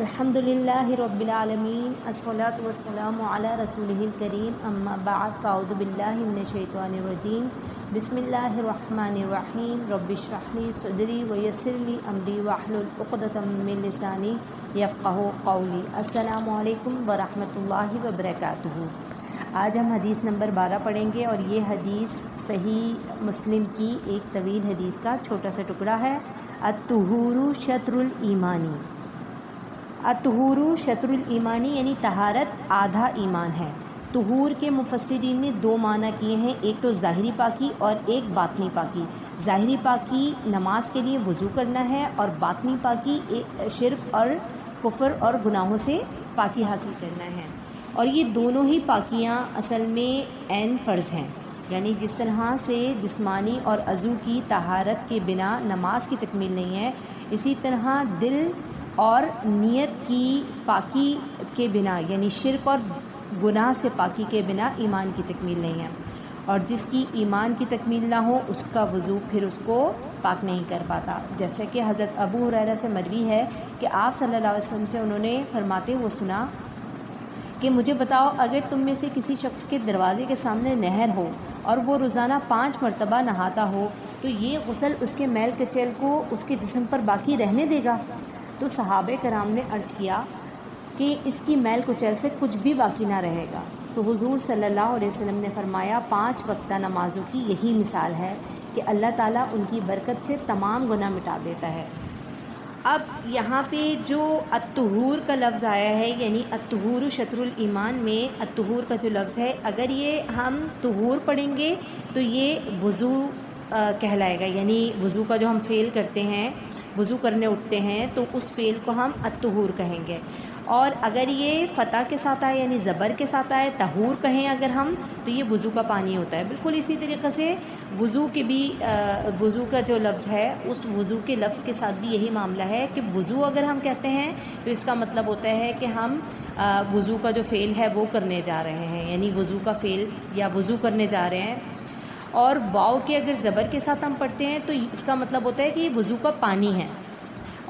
अल्हम्दुलिल्लाहि रब्बिल आलमीन अस्सलातु वस्सलामु अला रसूलिहिल करीम अम्मा बाद फ़अऊज़ु बिल्लाहि मिनश शैतानिर रजीम बिस्मिल्लाहिर रहमानिर रहीम रब्बिश्रह ली सदरी व यस्सिर ली अमरी वहलुल उक़दतम मिन लिसानी यफ़क़हू क़ौली। अस्सलामु अलैकुम व रहमतुल्लाहि व बरकातुहू। आज हम हदीस नंबर 12 पढ़ेंगे और ये हदीस सही मुस्लिम की एक तवील हदीस का छोटा सा टुकड़ा है। अत्तुहूरु शत्रुल ईमानी। अत्तुहूरु शत्रुल ईमानी यानी तहारत आधा ईमान है। तुहूर के मुफस्सिरीन ने दो माना किए हैं, एक तो ज़ाहिरी पाकी और एक बातनी पाकी। ज़ाहिरी पाकी नमाज के लिए वज़ू करना है और बातनी पाकी शिर्क और कुफ्र और गुनाहों से पाकी हासिल करना है। और ये दोनों ही पाकियाँ असल में ऐन फ़र्ज़ हैं, यानी जिस तरह से जिस्मानी और अज़ू की तहारत के बिना नमाज की तकमील नहीं है, इसी तरह दिल और नीयत की पाकी के बिना यानी शिर्क और गुनाह से पाकी के बिना ईमान की तकमील नहीं है। और जिसकी ईमान की तकमील ना हो उसका वज़ू फिर उसको पाक नहीं कर पाता। जैसे कि हज़रत अबू हुरैरा से मरवी है कि आप सल्लल्लाहु अलैहि वसल्लम से उन्होंने फरमाते हुए सुना कि मुझे बताओ, अगर तुम में से किसी शख्स के दरवाज़े के सामने नहर हो और वो रोज़ाना 5 मरतबा नहाता हो तो ये गुस्ल उसके मैल कचैल को उसके जिस्म पर बाकी रहने देगा? तो सहाबे कराम ने अर्ज़ किया कि इसकी मैल कुचैल से कुछ भी बाकी ना रहेगा। तो हुज़ूर सल्लल्लाहु अलैहि वसल्लम ने फरमाया 5 वक्ता नमाज़ों की यही मिसाल है कि अल्लाह ताला उनकी बरकत से तमाम गुनाह मिटा देता है। अब यहाँ पे जो अत्तुहूर का लफ्ज़ आया है यानी अत्तुहूरु शत्रुल ईमान में अत्तुहूर का जो लफ्ज़ है, अगर ये हम तुहूर पढ़ेंगे तो ये वज़ू कहलाएगा, यानी वज़ू का जो हम फ़ेल करते हैं, वज़ू करने उठते हैं तो उस फ़ेल को हम अत्तुहूर कहेंगे। और अगर ये फ़तह के साथ आए यानी ज़बर के साथ आए तहूर कहें अगर हम, तो ये वज़ू का पानी होता है। बिल्कुल इसी तरीक़े से वज़ू के भी वज़ू का जो लफ्ज़ है उस वज़ू के लफ्ज़ के साथ भी यही मामला है कि वज़ू अगर हम कहते हैं तो इसका मतलब होता है कि हम वज़ू का जो फ़ेल है वो करने जा रहे हैं, यानी वज़ू का फ़ेल या वज़ू करने जा रहे हैं। और वाव के अगर ज़बर के साथ हम पढ़ते हैं तो इसका मतलब होता है कि ये वज़ू का पानी है।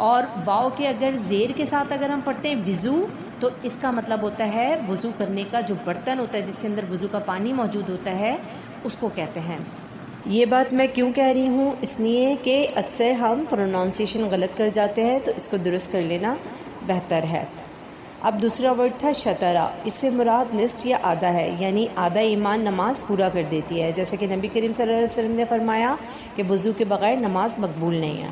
और वाव के अगर ज़ेर के साथ अगर हम पढ़ते हैं विज़ू, तो इसका मतलब होता है वज़ू करने का जो बर्तन होता है जिसके अंदर वज़ू का पानी मौजूद होता है उसको कहते हैं। ये बात मैं क्यों कह रही हूँ, इसलिए कि अक्सर हम प्रोनाउंसिएशन गलत कर जाते हैं, तो इसको दुरुस्त कर लेना बेहतर है। अब दूसरा वर्ड था शतरा। इससे मुराद निस्फ़ या आधा है, यानी आधा ईमान नमाज पूरा कर देती है। जैसे कि नबी करीम सल्लल्लाहु अलैहि वसल्लम ने फरमाया कि वज़ू के बग़ैर नमाज मकबूल नहीं है।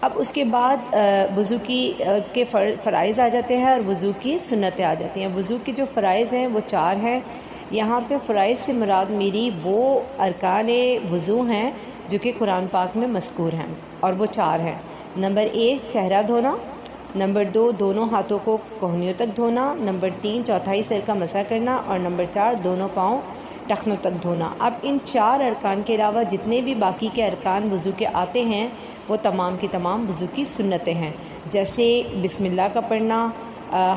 अब उसके बाद वज़ू की के फ़राइज़ आ जाते हैं और वज़ू की सुन्नतें आ जाती हैं। वज़ू की जो फ़राइज़ हैं वो 4 हैं। यहाँ पे फ़राइज़ से मुराद मेरी वो अरकान वज़ू हैं जो कि कुरान पाक में मज़कूर हैं, और वो 4 हैं। नंबर 1 चेहरा धोना, नंबर 2 दोनों हाथों को कोहनियों तक धोना, नंबर 3 चौथाई सिर का मसा करना, और नंबर 4 दोनों पाँव टखनों तक धोना। अब इन 4 अरकान के अलावा जितने भी बाकी के अरकान वज़ू के आते हैं वो तमाम की तमाम वज़ू की सुन्नतें हैं। जैसे बिस्मिल्लाह का पढ़ना,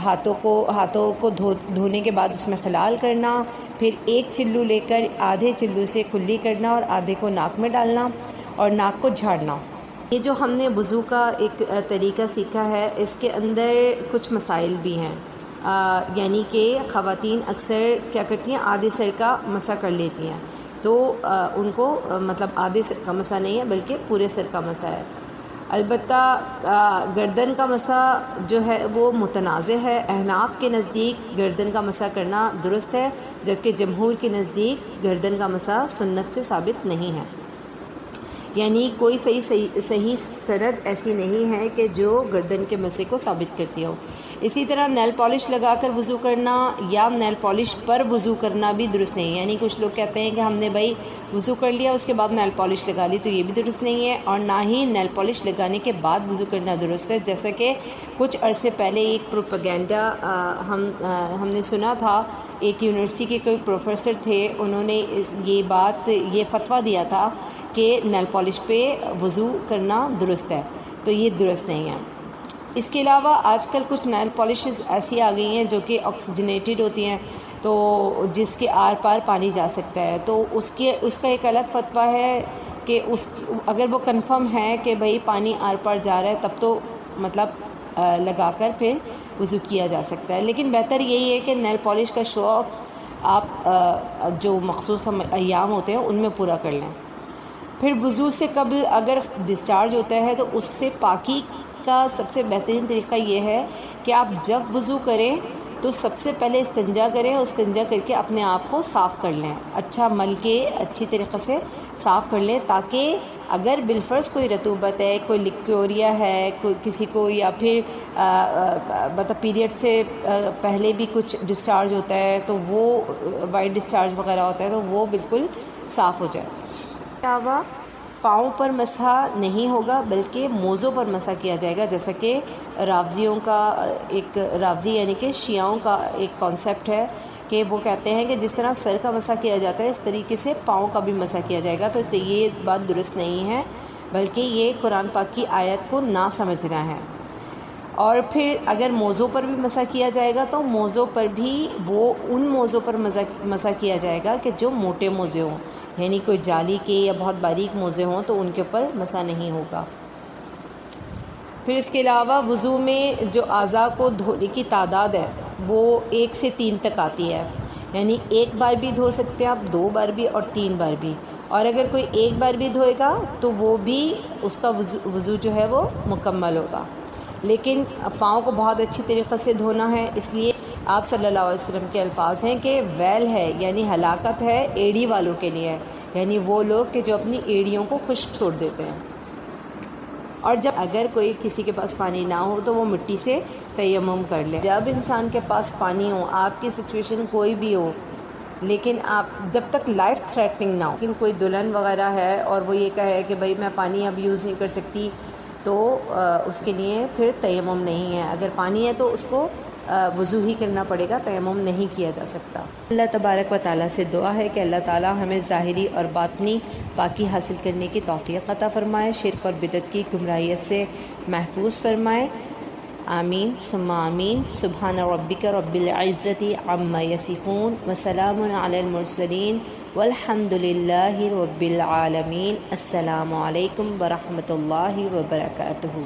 हाथों को धोने के बाद उसमें खलाल करना, फिर एक चिल्लू लेकर आधे चिल्लू से कुल्ली करना और आधे को नाक में डालना और नाक को झाड़ना। ये जो हमने वज़ू का एक तरीक़ा सीखा है इसके अंदर कुछ मसाइल भी हैं, यानी कि ख़वातीन अक्सर क्या करती हैं, आधे सर का मसा कर लेती हैं, तो उनको मतलब आधे सर का मसा नहीं है बल्कि पूरे सर का मसा है। अलबत्ता गर्दन का मसा जो है वो मुतनाज़े है। अहनाफ के नज़दीक गर्दन का मसा करना दुरुस्त है, जबकि जमहूर के नज़दीक गर्दन का मसा सुन्नत से साबित नहीं है, यानी कोई सही सनद ऐसी नहीं है कि जो गर्दन के मसे को साबित करती हो। इसी तरह नेल पॉलिश लगाकर वज़ू करना या नेल पॉलिश पर वज़ू करना भी दुरुस्त नहीं है। यानी कुछ लोग कहते हैं कि हमने भाई वज़ू कर लिया उसके बाद नेल पॉलिश लगा ली, तो ये भी दुरुस्त नहीं है। और ना ही नेल पॉलिश लगाने के बाद वज़ू करना दुरुस्त है। जैसे कि कुछ अरसे पहले एक प्रोपेगेंडा हमने सुना था, एक यूनिवर्सिटी के कोई प्रोफेसर थे, उन्होंने ये फ़तवा दिया था कि नेल पॉलिश पे वज़ू करना दुरुस्त है, तो ये दुरुस्त नहीं है। इसके अलावा आजकल कुछ नेल पॉलिशेस ऐसी आ गई हैं जो कि ऑक्सीजनेटेड होती हैं, तो जिसके आर पार पानी जा सकता है, तो उसका एक अलग फ़तवा है कि अगर वो कंफर्म है कि भाई पानी आर पार जा रहा है तब तो मतलब لگا کر پھر وضو کیا جا سکتا ہے، لیکن بہتر یہی ہے کہ نیل پالش کا شوق آپ جو مخصوص ایام ہوتے ہیں ان میں پورا کر لیں۔ پھر وضو سے قبل اگر ڈسچارج ہوتا ہے تو اس سے پاکی کا سب سے بہترین طریقہ یہ ہے کہ آپ جب وضو کریں تو سب سے پہلے استنجا کریں، اور استنجا کر کے اپنے آپ کو صاف کر لیں، اچھا مل کے اچھی طریقے سے صاف کر لیں، تاکہ اگر بالفرض کوئی رطوبت ہے، کوئی لیکوریا ہے، کوئی کسی کو، یا پھر مطلب پیریڈ سے پہلے بھی کچھ ڈسچارج ہوتا ہے تو وہ وائٹ ڈسچارج وغیرہ ہوتا ہے تو وہ بالکل صاف ہو جائے۔ علاوہ پاؤں پر مسح نہیں ہوگا بلکہ موزوں پر مسح کیا جائے گا، جیسا کہ رافضیوں کا ایک راوضی یعنی کہ شیعوں کا ایک کانسیپٹ ہے کہ وہ کہتے ہیں کہ جس طرح سر کا مسح کیا جاتا ہے اس طریقے سے پاؤں کا بھی مسح کیا جائے گا، تو یہ بات درست نہیں ہے، بلکہ یہ قرآن پاک کی آیت کو نہ سمجھنا ہے۔ اور پھر اگر موزوں پر بھی مسح کیا جائے گا تو موزوں پر بھی وہ ان موزوں پر مسح کیا جائے گا کہ جو موٹے موزے ہوں، یعنی کوئی جالی کے یا بہت باریک موزے ہوں تو ان کے اوپر مسح نہیں ہوگا۔ پھر اس کے علاوہ وضو میں جو اعضاء کو دھونے کی تعداد ہے وہ 1 سے 3 تک آتی ہے، یعنی 1 بار بھی دھو سکتے ہیں آپ، 2 بار بھی اور 3 بار بھی، اور اگر کوئی 1 بار بھی دھوئے گا تو وہ بھی اس کا وضو جو ہے وہ مکمل ہوگا، لیکن پاؤں کو بہت اچھی طریقے سے دھونا ہے۔ اس لیے آپ صلی اللہ علیہ وسلم کے الفاظ ہیں کہ ویل ہے یعنی ہلاکت ہے ایڑی والوں کے لیے، یعنی وہ لوگ کہ جو اپنی ایڑیوں کو خشک چھوڑ دیتے ہیں۔ اور جب اگر کوئی کسی کے پاس پانی نہ ہو تو وہ مٹی سے تیمم کر لے۔ جب انسان کے پاس پانی ہو، آپ کی سچویشن کوئی بھی ہو، لیکن آپ جب تک لائف تھریٹنگ نہ ہو، لیکن کوئی دلہن وغیرہ ہے اور وہ یہ کہے کہ بھائی میں پانی اب یوز نہیں کر سکتی، تو اس کے لیے پھر تیمم نہیں ہے۔ اگر پانی ہے تو اس کو وضو ہی کرنا پڑے گا، تیمم نہیں کیا جا سکتا۔ اللہ تبارک و تعالیٰ سے دعا ہے کہ اللہ تعالیٰ ہمیں ظاہری اور باطنی پاکی حاصل کرنے کی توفیق عطا فرمائے، شرک اور بدعت کی گمراہیت سے محفوظ فرمائے، آمین ثم آمین۔ سبحان ربک رب العزت عما یصفون وسلام علی المرسلین والحمد للہ رب العالمین۔ السلام علیکم ورحمۃ اللہ وبرکاتہ۔